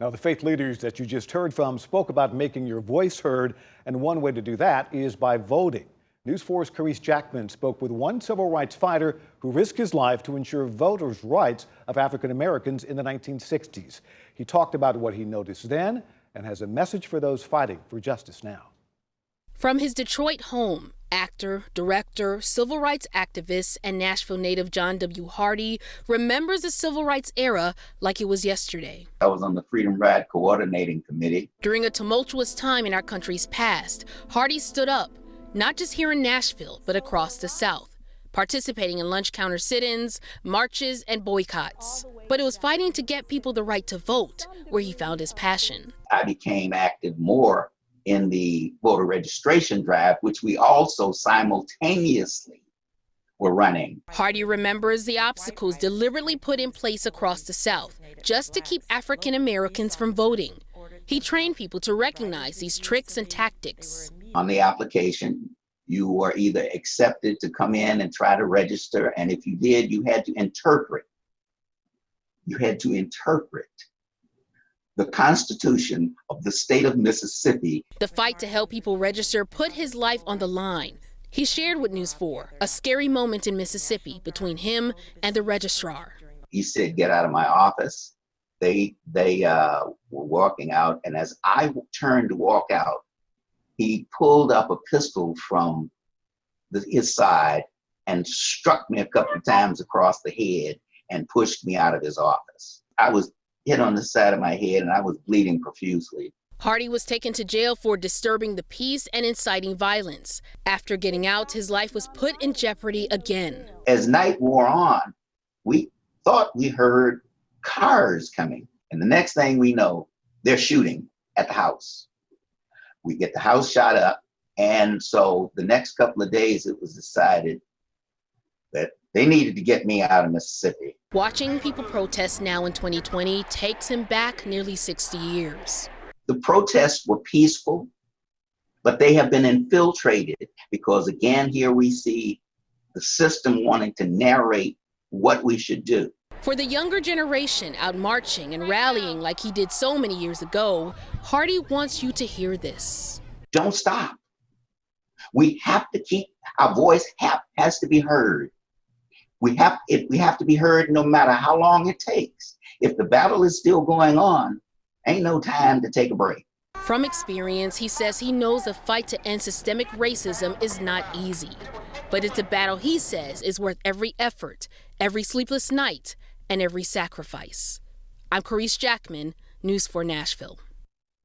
Now, the faith leaders that you just heard from spoke about making your voice heard, and one way to do that is by voting. News 4's Carice Jackman spoke with one civil rights fighter who risked his life to ensure voters' rights of African Americans in the 1960s. He talked about what he noticed then and has a message for those fighting for justice now. From his Detroit home, actor, director, civil rights activist, and Nashville native John W. Hardy remembers the civil rights era like it was yesterday. I was on the Freedom Ride Coordinating Committee. During a tumultuous time in our country's past, Hardy stood up, not just here in Nashville, but across the South, participating in lunch counter sit-ins, marches, and boycotts. But it was fighting to get people the right to vote where he found his passion. I became active more in the voter registration drive, which we also simultaneously were running. Hardy remembers the obstacles deliberately put in place across the South just to keep African Americans from voting. He trained people to recognize these tricks and tactics. On the application, you were either accepted to come in and try to register, and if you did, you had to interpret. You had to interpret the Constitution of the state of Mississippi. The fight to help people register put his life on the line. He shared with News 4 a scary moment in Mississippi between him and the registrar. He said, "Get out of my office." They were walking out, and as I turned to walk out, he pulled up a pistol from his side and struck me a couple of times across the head and pushed me out of his office. I was hit on the side of my head and I was bleeding profusely. Hardy was taken to jail for disturbing the peace and inciting violence. After getting out, his life was put in jeopardy again. As night wore on, we thought we heard cars coming. And the next thing we know, they're shooting at the house. We get the house shot up. And so the next couple of days, it was decided that they needed to get me out of Mississippi. Watching people protest now in 2020 takes him back nearly 60 years. The protests were peaceful, but they have been infiltrated because, again, here we see the system wanting to narrate what we should do. For the younger generation out marching and rallying like he did so many years ago, Hardy wants you to hear this. Don't stop. We have to keep, our voice has to be heard. We have to be heard no matter how long it takes. If the battle is still going on, ain't no time to take a break. From experience, he says he knows the fight to end systemic racism is not easy. But it's a battle he says is worth every effort, every sleepless night, and every sacrifice. I'm Carice Jackman, News 4 Nashville.